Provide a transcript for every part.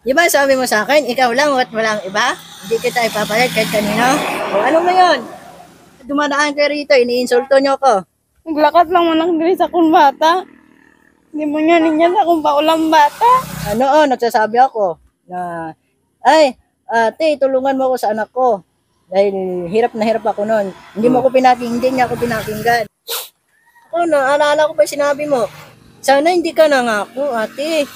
Di ba sabi mo sa akin, ikaw lang at walang iba? Hindi kita ipapalit kahit kanino? O ano mo yun? Dumadaan kayo rito, iniinsulto nyo ko. Naglakad lang man lang diri sa kung bata. Hindi mo niya niya sa kung paulang bata. Ano, nagsasabi ako na, ay, ate, tulungan mo ako sa anak ko. Dahil hirap na hirap ako noon. Hindi niya ako pinakinggan. Ako, naalala ko pa yung sinabi mo. Sana hindi ka nangako, ate.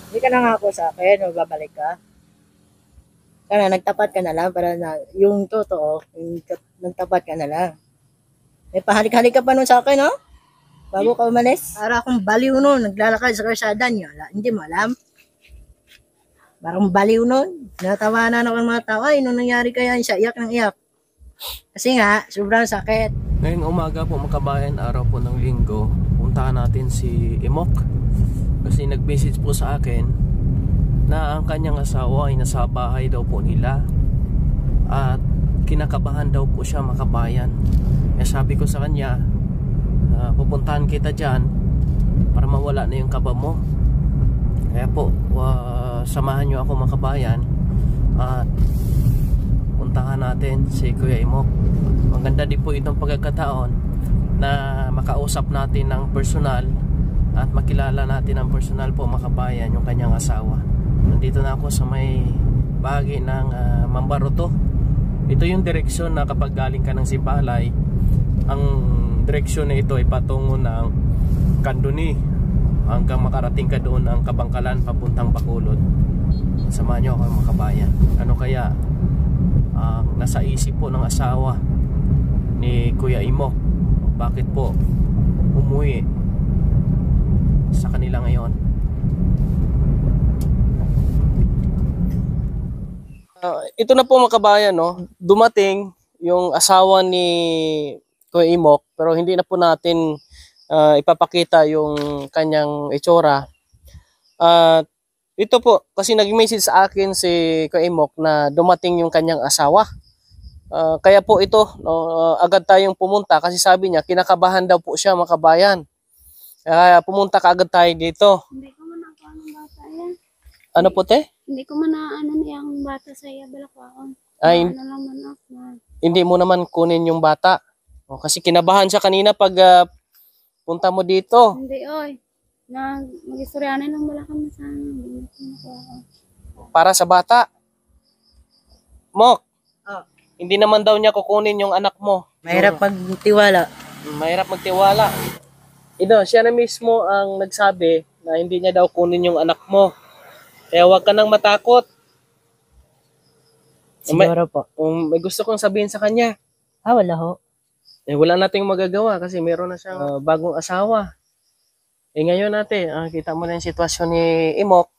Hindi ka nangako sa akin, magbabalik ka. Sana nagtapat ka na lang para na yung totoo, nagtapat ka na lang. May pahalik-halik ka pa nun sa akin, no? Bago ka umalis. Para akong baliw nun, naglalakad sa karsada niyo. Hindi mo alam. Parang baliw nun. Natawanan ako ng mga tao. Ay, nung nangyari kaya siya, iyak ng iyak. Kasi nga, sobrang sakit. Ngayong umaga po mga kabayan, araw po ng linggo, puntahan natin si Imok. Kasi nag-message po sa akin na ang kanyang asawa ay nasa bahay daw po nila. At kinakabahan daw po siya mga kabayan. Kaya sabi ko sa kanya, pupuntahan kita dyan para mawala na yung kaba mo. Kaya po, samahan nyo ako mga kabayan at puntahan natin si Kuya Imok. Maganda din po itong pagkakataon na makausap natin ng personal at makilala natin ng personal po mga kabayan yung kanyang asawa. Nandito na ako sa may bahagi ng Mambaroto. Ito yung direksyon na kapag galing ka ng Sipalay, ang direksyon na ito ay patungo ng Kanduni hanggang makarating ka doon ng Kabangkalan papuntang Bacolod. Samahan nyo ako mga kabayan. Ano kaya ang nasa isip po ng asawa ni Kuya Imok? Bakit po umuwi sa kanila ngayon? Ito na po mga kabayan, no? Dumating yung asawa ni Kuya Imok, pero hindi na po natin ipapakita yung kanyang itsura. Ito po, kasi nag-message sa akin si Kuya Imok na dumating yung kanyang asawa. Kaya po ito, agad tayong pumunta kasi sabi niya, kinakabahan daw po siya mga kabayan. Kaya pumunta ka agad tayo dito. Hindi ko man ako ng bata yan. Ano po te? Hindi ko man ano niyang bata sa iya balakwaon. Ay, Ano lang man ako. hindi mo naman kunin yung bata. Kasi kinabahan siya kanina pag punta mo dito. Hindi oy. Mag-istoryanan lang bala kami sa ano. Para sa bata. Mok, Oh, hindi naman daw niya kukunin yung anak mo. mahirap magtiwala. Mahirap magtiwala. Siya na mismo ang nagsabi na hindi niya daw kunin yung anak mo. Kaya huwag ka nang matakot. Siguro po. May gusto kong sabihin sa kanya. Wala ho. Wala nating magagawa kasi meron na siyang bagong asawa. Ngayon natin, kita mo na yung sitwasyon ni Imok.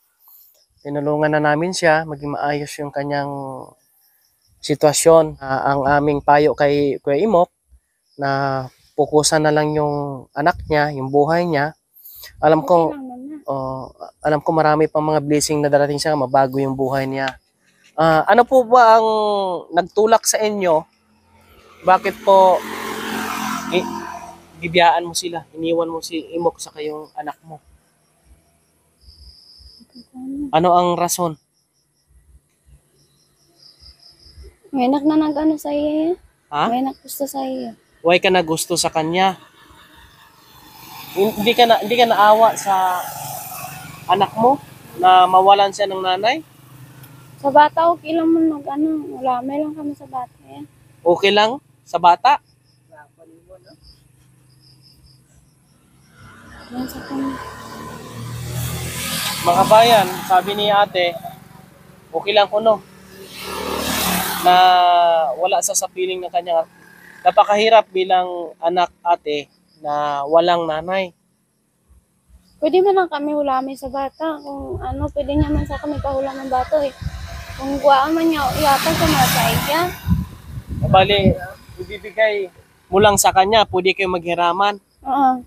Tinulungan na namin siya, maging maayos yung kanyang sitwasyon. Ang aming payo kay Kuya Imok na pukusan na lang yung anak niya, yung buhay niya. Alam ko marami pang mga blessing na darating siya, mabago yung buhay niya. Ano po ba ang nagtulak sa inyo? Bakit po bibiyaan mo sila, iniwan mo si Imok sa kayong anak mo? Ano ang rason? May anak na nag-ano sa iya. Ha? May anak gusto sa iya. Why ka na gusto sa kanya? Hindi ka naawa sa anak mo na mawalan siya ng nanay? Sa bata okay lang man mag-ano. Wala, may lang kami sa bata yan. Okay lang sa bata? Yan sa kanya. Mga bayan, sabi ni ate, okay lang ko no, na wala sa piling ng kanya. Napakahirap bilang anak ate na walang nanay. Pwede man lang kami hulami sa bata. Kung ano, pwede niya man sa kami pahulam ng bata eh. Kung guwaan man niya, iyapan sa mga saigya. Bali, ibibigay mo lang sa kanya, pwede kayo maghiraman. Oo.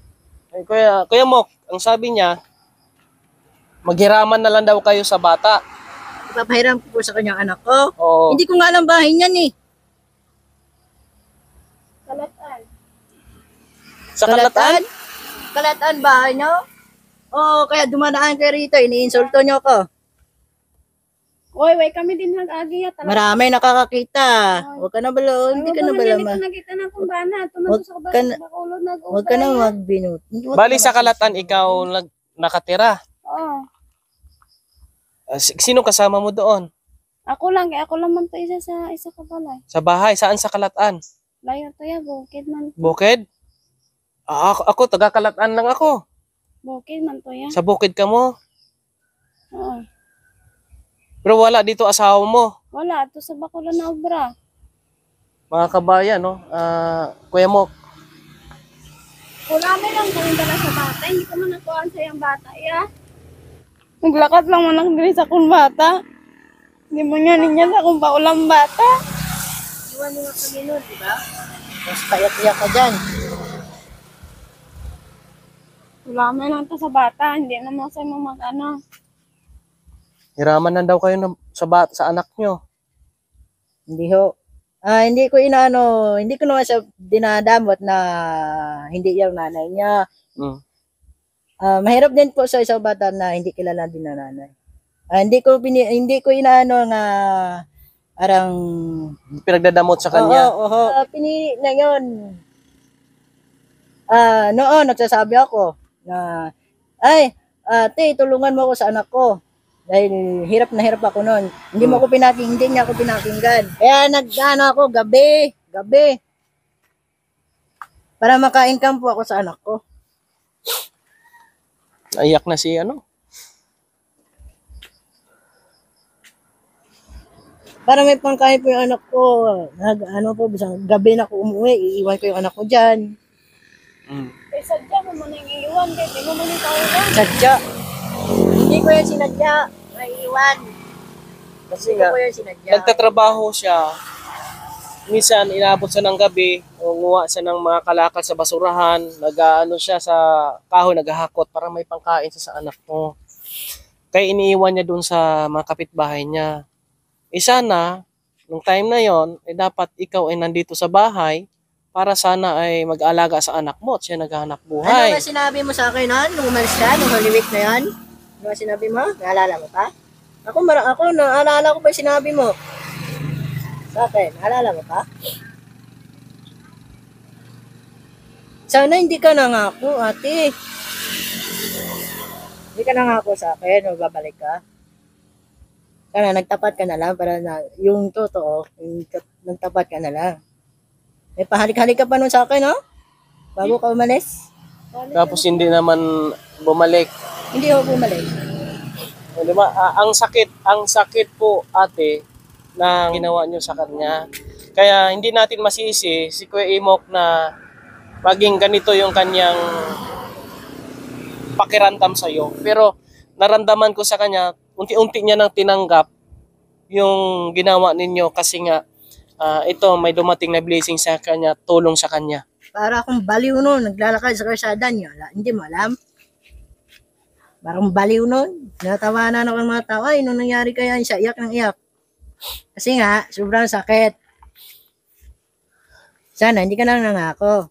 Ay, Kuya Mok, ang sabi niya, maghiraman na lang daw kayo sa bata. Ipapahiram ko po sa kanyang anak ko. Oo. Hindi ko nga alam bahay niyan eh. Kalatan. Sa Kalatan? Kalatan bahay niyo? Oo, kaya dumadaan kayo rito, iniinsulto nyo ko. Oy, way kami din nag-agi ya talaga. Marami nakakakita. Huwag ka na bala, hindi ka na bala ma. Nakita na kung bana. Wag Tumanto sa ka na- bakulod nag-ubra. Huwag ka na magbinut. Bali sa Kalatan, ikaw nakatira. Oo. Sino kasama mo doon? Ako lang man to isa ka balay. Sa bahay? Saan sa Kalatan? Layo to ya, bukid man. Bukid? Ako, taga Kalatan lang ako. Bukid man to ya. Sa bukid ka mo. Oo. Pero wala dito asawa mo. Wala, to sa bakulod na obra. Mga kabayan, no? Kuya mo, Wala may lang kami dala sa bata. Hindi ko man nakuhaan sa yung bata, ya. Naglakad lang man lang diri sa kung bata. Hindi mo nga niya sa kung paulang bata. Iwan mo nga kami nun, di ba? Mas payak-iyak ka dyan. Wala may lang to sa bata. Hindi naman sa mga ano. hiraman na daw kayo sa anak nyo. Hindi ho. Hindi ko inaano, hindi ko naman siya dinadamot na hindi yung nanay niya. Mm. Mahirap din po sa isang bata na hindi kilala din na nanay. Hindi ko inaano nga parang Pinagdadamot sa kanya. Oo. Pinili na yun. Noon nagsasabi ako na ate, tulungan mo ako sa anak ko. Dahil hirap na hirap ako noon. Hindi niya ako pinakinggan. Kaya nag-ano ako gabi. Para maka-income po ako sa anak ko. Naiyak na si ano. Para may pangkain po yung anak ko. Bisang gabi na ako umuwi, iiwan ko yung anak ko dyan. Mm. Eh, sadya mo man yung iiwan. Kaya di mo man yung tawag. Sadya. Hindi ko yan sinadya. Maiiwan. Kasi Hindi nga, ko yan sinadya. nagtatrabaho siya. Minsan, inaabot siya ng gabi, nguha siya ng mga kalakal sa basurahan, nag-ano siya sa kahoy, naghahakot para may pangkain siya sa anak mo. Kaya iniiwan niya dun sa mga kapitbahay niya. Sana, nung time na yon, dapat ikaw ay nandito sa bahay para sana ay mag-alaga sa anak mo at siya naghahanap Ano buhay. nga sinabi mo sa akin noon? Nung umalis ka, nung Holy Week na yan? Ano nga sinabi mo? Naalala mo pa? Ako, naalala ko pa yung sinabi mo. Sa akin, naalala mo pa? Sana hindi ka nangako, ate. Hindi ka nangako sa akin, babalik ka. Sana nagtapat ka na lang para na yung totoo, nagtapat ka na lang. May pahalik-halik ka pa nun sa akin, no? Bago ka umalis. Tapos hindi naman bumalik. Hindi ako bumalik. Di ba? Ang sakit po ate na ginawa niyo sa kanya. Kaya hindi natin masisi si Kuya Imok na maging ganito yung kanyang pakiramdam sa iyo. Pero naramdaman ko sa kanya, unti-unti niya nang tinanggap yung ginawa ninyo kasi nga ito may dumating na blessing sa kanya, tulong sa kanya. Para akong baliw nun, naglalakad sa karsada niyo. Hindi mo alam. Parang baliw nun. Natawanan ako ng mga tao. Ay, nung nangyari kaya siya, iyak ng iyak. Kasi nga, sobrang sakit. Sana, hindi ka lang nangako.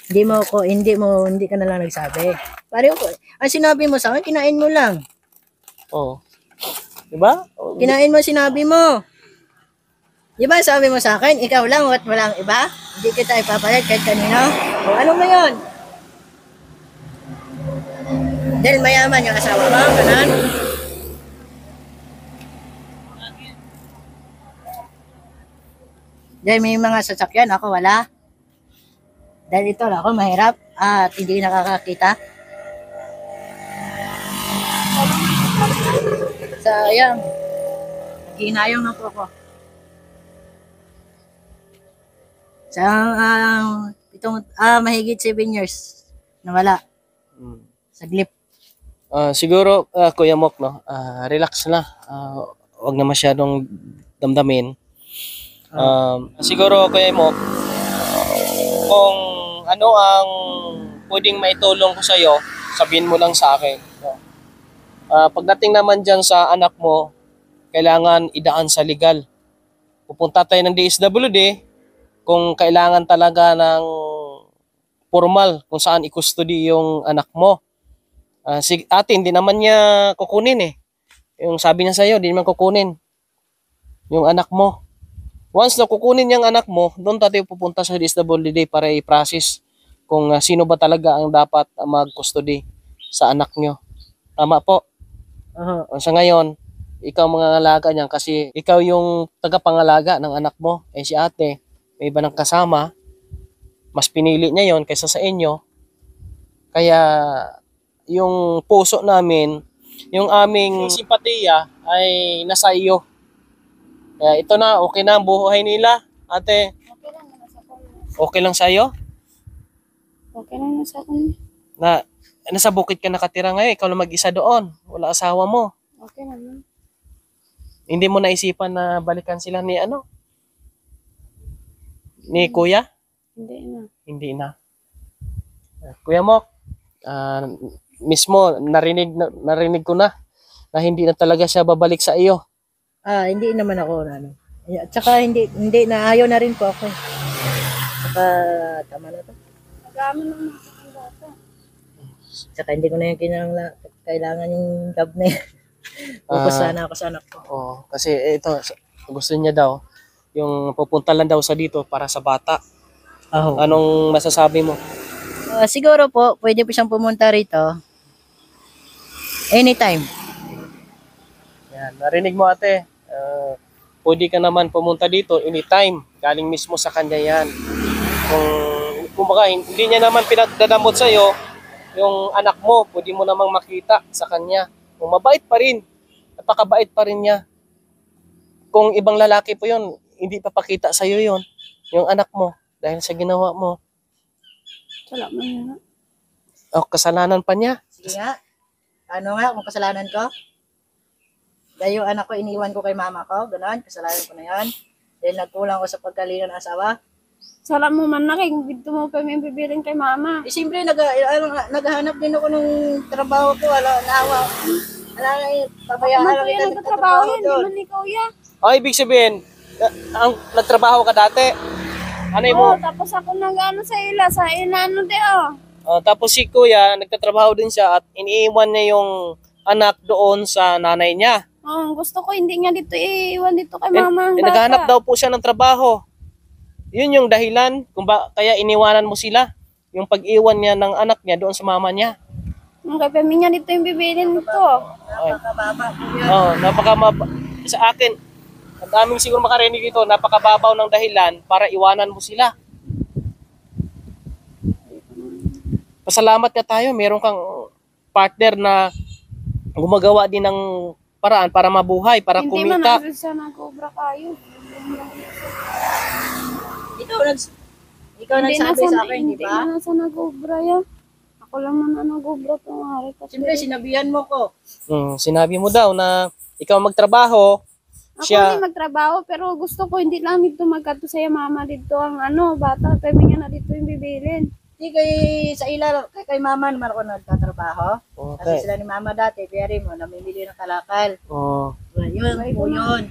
Hindi ka na lang nagsabi. Pareho ko. Ang sinabi mo sa akin, kinain mo lang. Oh. Di ba? Kinain mo, sinabi mo. Di ba sabi mo sa akin, ikaw lang at walang iba? Hindi kita ipapalit kahit kanino? O ano mo yun? Dahil mayaman yung asawa mo, kanan? Dahil may mga sasakyan, ako wala. Dahil ito ako mahirap at hindi nakakakita. Sayang. Ginayang na po ako. Sa mahigit 7 years nawala. Saglip. Siguro Kuya Mok, no, relax na. Wag na masyadong damdamin. Siguro Kuya Mok, kung ano ang pwedeng maitulong ko sa iyo, sabihin mo lang sa akin. No? Pagdating naman dyan sa anak mo, kailangan idaan sa legal. Pupunta tayo ng DSWD kung kailangan talaga ng formal kung saan i-custody yung anak mo. Si ate, hindi naman niya kukunin eh. Yung sabi niya sa'yo, hindi naman kukunin yung anak mo. Once na kukunin yung anak mo, doon tayo pupunta sa DSWD para i-process kung sino ba talaga ang dapat mag-custody sa anak nyo. Tama po. Sa ngayon, ikaw mangangalaga niyan kasi ikaw yung tagapangalaga ng anak mo. Si ate, may iba ng kasama, mas pinili niya yon kaysa sa inyo. Kaya yung puso namin, yung aming simpatiya ay nasa iyo. Kaya ito na, okay na ang buhay nila. Ate, Okay lang naman sa kuya. okay lang sa iyo? Okay lang na sa kuya. Na nasa bukid ka nakatira ngayon, ikaw lang mag-isa doon. Wala asawa mo. Okay naman. Hindi mo naisipan na balikan sila ni ano? Ni kuya? Hindi na. Hindi na. Kuya mo, mismo narinig ko na hindi na talaga siya babalik sa iyo. Hindi naman ako ano. At saka hindi na ayaw na rin po ako. Saka tama na to. Nag-aaman lang naman sa kong bata. Saka hindi ko na yung kailangan yung job na yan. Focus sana ako sa anak ko. Oo, kasi ito gusto niya daw yung pupunta lang daw sa dito para sa bata. Anong masasabi mo? Siguro po, pwede po siyang pumunta rito. Anytime. Yan, narinig mo ate. Pwede ka naman pumunta dito anytime. Galing mismo sa kanya yan. Kung baka hindi niya naman pinagdadamot sa iyo, yung anak mo, pwede mo namang makita sa kanya. Kung mabait pa rin, napakabait pa rin niya. Kung ibang lalaki po yun, hindi papakita sa iyo yun, yung anak mo, dahil sa ginawa mo. Wala man yun. O, kasalanan pa niya. Sige nga. Ano nga kung kasalanan ko? Dahil yung anak ko, iniwan ko kay mama ko. Ganon, kasalanan ko na yan. Dahil nagkulang ko sa pagkalinga ng asawa. Sala mo man na kay dito mo pa may bibilin kay mama. Siyempre, naghahanap din ako ng trabaho ko. Wala na pabayaan Ano lang kuya kita nagtatrabaho yan? Di doon. man ikaw ya. Ibig sabihin, nagtrabaho ka dati. Ano mo? Tapos ako nag-ano sa ila, sa inano de Tapos si kuya, nagtatrabaho din siya at iniiwan niya yung anak doon sa nanay niya. Gusto ko hindi nga dito iiwan dito kay mama ang bata. Naghahanap daw po siya ng trabaho. Yun yung dahilan kaya iniwanan mo sila. Yung pag-iwan niya ng anak niya doon sa mama niya. Kay paminya dito yung bibilin nito. Napakababa po yan. Sa akin, ang daming siguro makarinig dito, napakababaw ng dahilan para iwanan mo sila. Pasalamat ka tayo, meron kang partner na gumagawa din ng paraan para mabuhay, para Hindi man kumita. natin siya nag-obra kayo. Ikaw nagsabi sa akin, di ba? Hindi na siya nag-obra yan. Ako lang man na nag-obra itong hari. Siyempre, sinabihan mo ko. Sinabi mo daw na ikaw magtrabaho, Ako siya, hindi magtrabaho pero gusto ko hindi lang dito magkato sa mama dito ang bata. Paminya na dito yung bibilin. Hindi sa ila, kay mama naman ako nagtatrabaho. Kasi sila ni mama dati, very mo, namimili ng kalakal. Yun po yun.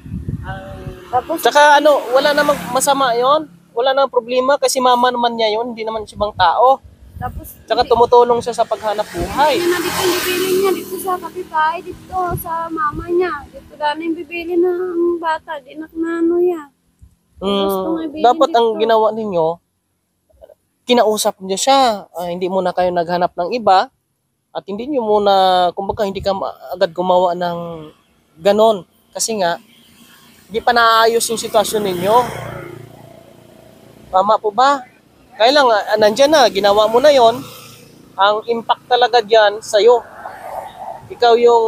Tapos Tsaka wala namang masama yon, wala namang problema kasi mama naman niya yon, hindi naman siya ibang tao. Tsaka tumutulong siya sa paghanap buhay. yan na dito yung bibilin niya dito sa kapitbahay dito sa mama niya. Dito daan yung bibilin ng bata. Di na yan. Gusto nga ibilin Dapat ang dito. ginawa ninyo, kinausap niyo siya. Hindi muna kayo naghanap ng iba at hindi niyo muna, kumbaga hindi ka agad gumawa ng ganon. Kasi nga, hindi pa naayos yung sitwasyon ninyo. Tama po ba? Kaya lang, nandyan na, ginawa mo na yon. Ang impact talaga dyan sa'yo. Ikaw yung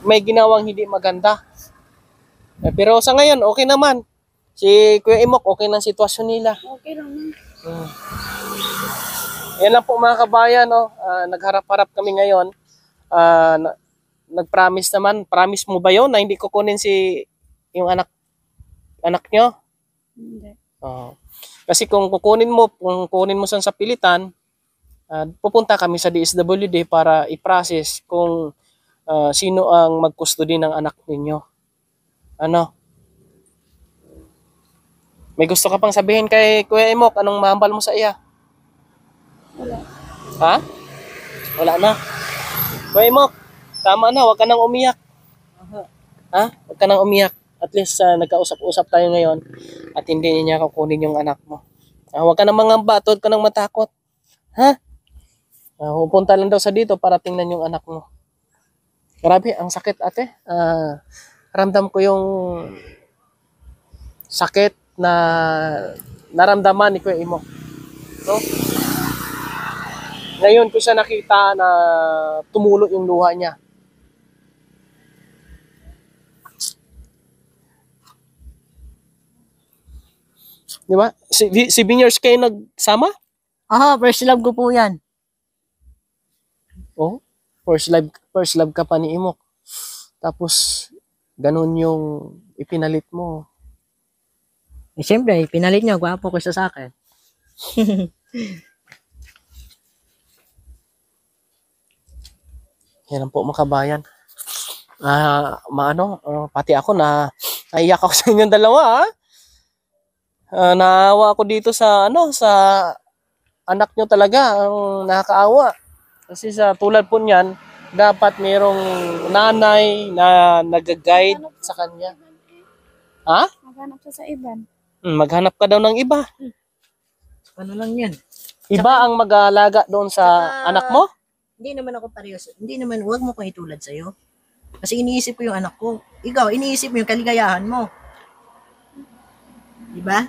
may ginawang hindi maganda. Pero sa ngayon, okay naman. Si Kuya Imok, okay ng sitwasyon nila. Okay lang. Yan lang po mga kabayan, no? Nagharap-harap kami ngayon. Nag-promise naman. Promise mo ba yun na hindi kukunin yung anak nyo? Hindi. Kasi kung kukunin mo siya sa pilitan, pupunta kami sa DSWD para i-process kung sino ang mag-custody ng anak ninyo. May gusto ka pang sabihin kay Kuya Imok? Anong mahambal mo sa iya? Wala. Ha? Wala na. Kuya Imok, tama na. Huwag ka nang umiyak. Ha? Huwag ka nang umiyak. At least nagkausap-usap tayo ngayon at hindi niya kukunin yung anak mo. Huwag ka nang mangamba at huwag ka nang matakot. Ha? Pupunta lang daw sa dito para tingnan yung anak mo. Grabe, ang sakit ate. Ramdam ko yung sakit na naramdaman ni Kuya Imok. No? Ngayon ko siya nakita na tumulo yung luha niya. Di ba? Si Bingers kayo nagsama? First love ko po yan. Oh, first love ka pa ni Imok. Tapos, ganun yung ipinalit mo. Siyempre, pinalit niya, gwapo ko siya sa akin. Yan po mga kabayan. Pati ako na naiyak ako sa inyong dalawa. Naawa ako dito sa anak nyo talaga, ang nakakaawa. Kasi sa tulad po niyan, dapat mayroong nanay na nag-guide sa kanya. Ha? Maghanap siya sa iban. Maghanap ka daw ng iba. Ano lang yan? Iba ang mag-aalaga doon sa anak mo? Hindi naman ako parehas. Hindi naman, huwag mo kong itulad sa'yo. Kasi iniisip ko yung anak ko. Ikaw, iniisip mo yung kaligayahan mo. Diba?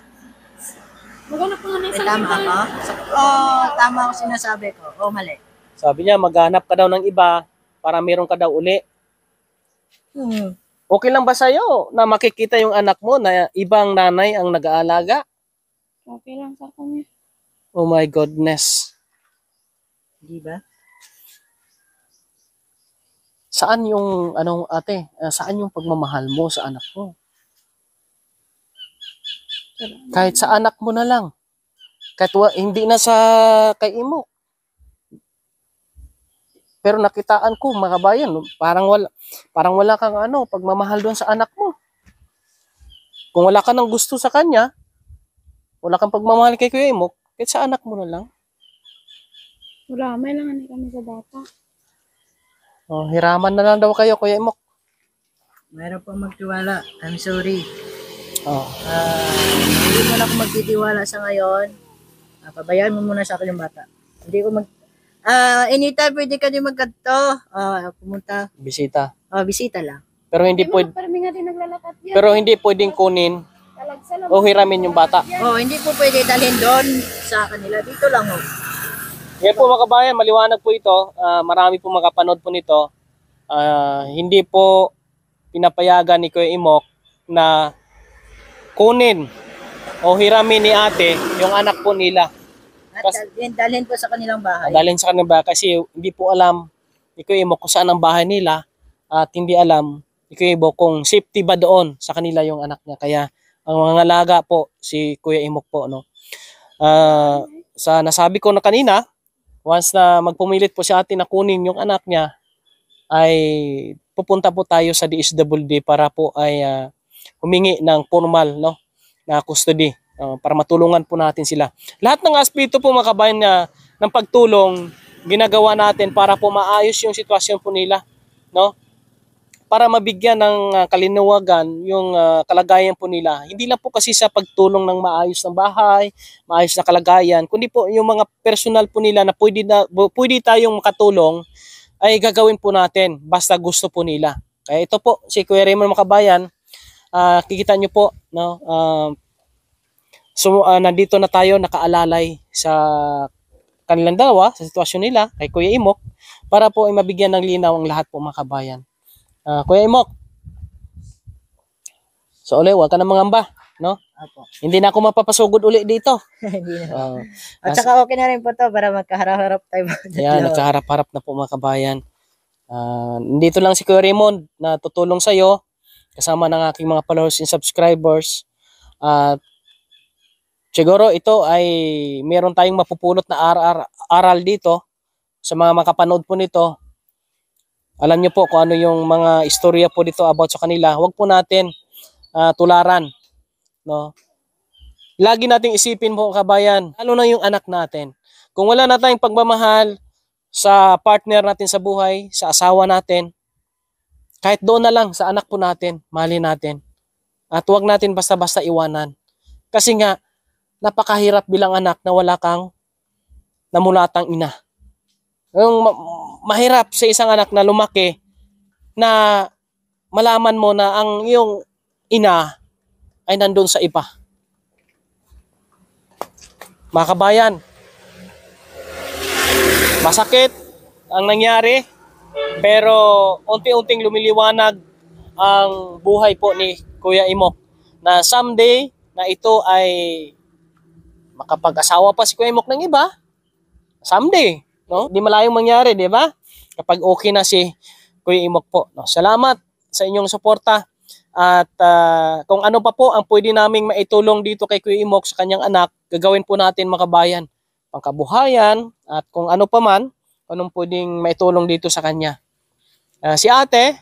Maghanap ka nga na isang Tama iban. ako? Tama ako sinasabi ko. Mali. Sabi niya, maghanap ka daw ng iba para meron ka daw uli. Okay lang ba sa'yo na makikita yung anak mo na ibang nanay ang nag-aalaga? Okay lang sa kanya. Oh my goodness. Diba? Saan yung, saan yung pagmamahal mo sa anak mo? Kahit sa anak mo na lang. Kahit hindi na sa kay Imok. Pero nakitaan ko, mga kabayan, parang wala kang pagmamahal doon sa anak mo. Kung wala ka ng gusto sa kanya, wala kang pagmamahal kay Kuya Imok, kahit sa anak mo na lang. Wala, may lang kami sa bata. Hiraman na lang daw kayo, Kuya Imok. Mayroon pang magtiwala. I'm sorry. Oh. Hindi mo na ako magtitiwala sa ngayon. Pabayaan mo muna sa akin yung bata. Hindi ko anytime pwede ka din magkanto. Pumunta. Bisita. Bisita lang. Pero hindi Di mo pwede, na parang nga din naglalakad yan. pero hindi pwedeng kunin Talagsa lang. o hiramin yung bata. Hindi po pwede dalhin doon sa kanila. Dito lang ho. Ngayon po mga kabayan, maliwanag po ito. Marami po makapanood po nito. Hindi po pinapayagan ni Kuya Imok na kunin o hiramin ni ate yung anak po nila. At dalhin po sa kanilang bahay. Dalhin sa kanila kasi hindi po alam ni Kuya Imok kung saan ang bahay nila at hindi alam ni Kuya Imok kung safety ba doon sa kanila yung anak niya. Kaya ang mga alaga po si Kuya Imok po. No? Sa nasabi ko na kanina, once na magpumilit po si ate na kunin yung anak niya, ay pupunta po tayo sa DSWD para po ay humingi ng formal na custody para matulungan po natin sila. Lahat ng aspeto po mga kabayan ng pagtulong ginagawa natin para po maayos yung sitwasyon po nila, no? Para mabigyan ng kalinawagan yung kalagayan po nila. Hindi lang po kasi sa pagtulong ng maayos ng bahay, maayos na kalagayan, kundi po yung mga personal po nila na pwede tayong makatulong ay gagawin po natin basta gusto po nila. Kaya ito po si Kuya Raymond mga kabayan, kikita nyo po, no? Nandito na tayo nakaalalay sa kanilang dalawa, sa sitwasyon nila, kay Kuya Imok, para po ay mabigyan ng linaw ang lahat po mga kabayan. Kuya Imok, so uli, huwag ka na mangamba, no? Apo. Hindi na ako mapapasugod uli dito. Hindi na. At saka okay na rin po to para magkaharap-harap tayo. Yan, nagkaharap-harap na po mga kabayan. Nandito lang si Kuya Raymond na tutulong sa'yo, kasama ng aking mga followers and subscribers. At siguro ito ay meron tayong mapupulot na aral dito sa mga makapanood po nito. Alam niyo po kung ano yung mga istorya po dito about sa kanila. Huwag po natin tularan, no? lagi nating isipin po kabayan, lalo na yung anak natin. Kung wala na tayong pagmamahal sa partner natin sa buhay, sa asawa natin, kahit doon na lang sa anak po natin, mahalin natin. At huwag natin basta-basta iwanan. Kasi nga, napakahirap bilang anak na wala kang namulatang ina. Yung mahirap sa isang anak na lumaki na malaman mo na ang iyong ina ay nandun sa iba. Mga kabayan, masakit ang nangyari, pero unti-unting lumiliwanag ang buhay po ni Kuya Imok na someday na ito ay makapag-asawa pa si Kuya Imok ng iba. Someday, no? Di malayong mangyari, di ba? Kapag okay na si Kuya Imok po. No? Salamat sa inyong suporta. At kung ano pa po ang pwede naming maitulong dito kay Kuya Imok sa kanyang anak, gagawin po natin mga kabayan. Pangkabuhayan at kung ano pa man, anong pwedeng maitulong dito sa kanya. Si ate,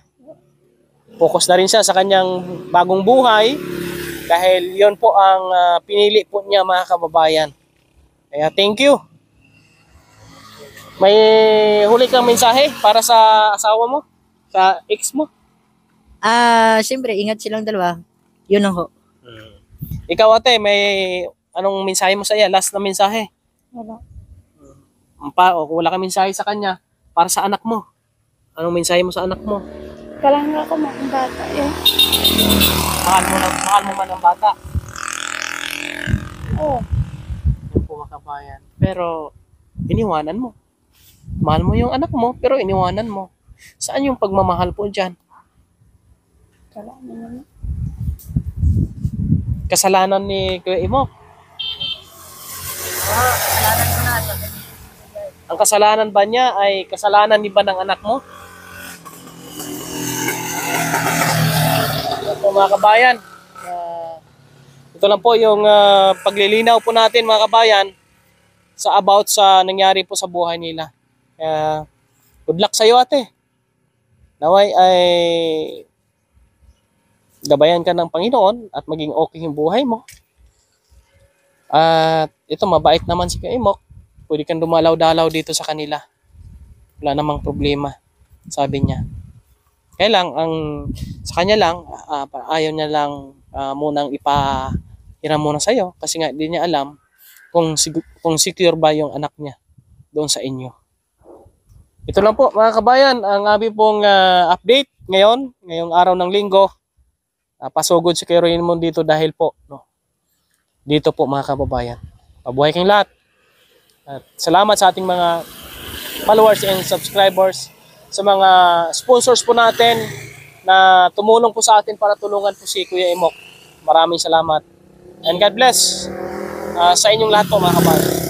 focus na rin siya sa kanyang bagong buhay dahil yon po ang pinili po niya mga kababayan. Kaya thank you. May huli kang mensahe para sa asawa mo? Sa ex mo? Siyempre, ingat silang dalawa. Yun lang ho. Ikaw ate, may anong mensahe mo sa iya? Last na mensahe. Wala. Wala ka mensahe sa kanya para sa anak mo. Anong mensahe mo sa anak mo? Kalangga ko mga bata eh. Mahal mo man ang bata. Oo. Yung po mga kabayan. Pero iniwanan mo. Mahal mo yung anak mo, pero iniwanan mo. Saan yung pagmamahal po dyan? Wala naman. Kasalanan ni Kuya Imok. Kasalanan ko na. Ang kasalanan ba niya ay kasalanan ni ba ng anak mo? Ito mga kabayan. Ito lang po yung paglilinaw po natin mga kabayan sa nangyari po sa buhay nila. Good luck sa iyo ate. Naway ay gabayan ka ng Panginoon at maging okay yung buhay mo. At ito, mabait naman si Kuya Imok. Pwede kang dumalaw-dalaw dito sa kanila. Wala namang problema, sabi niya. Kaya lang, sa kanya lang, ayaw niya lang munang ipahiram muna sa'yo kasi nga di niya alam kung secure ba yung anak niya doon sa inyo. Ito lang po mga kabayan, ang aming pong update ngayong araw ng linggo. Pasugod si Kuya Raymond dito dahil po, no, dito po mga kababayan. Mabuhay kayong lahat. At salamat sa ating mga followers and subscribers, sa mga sponsors po natin na tumulong po sa atin para tulungan po si Kuya Imok. Maraming salamat. And God bless sa inyong lahat po mga kababayan.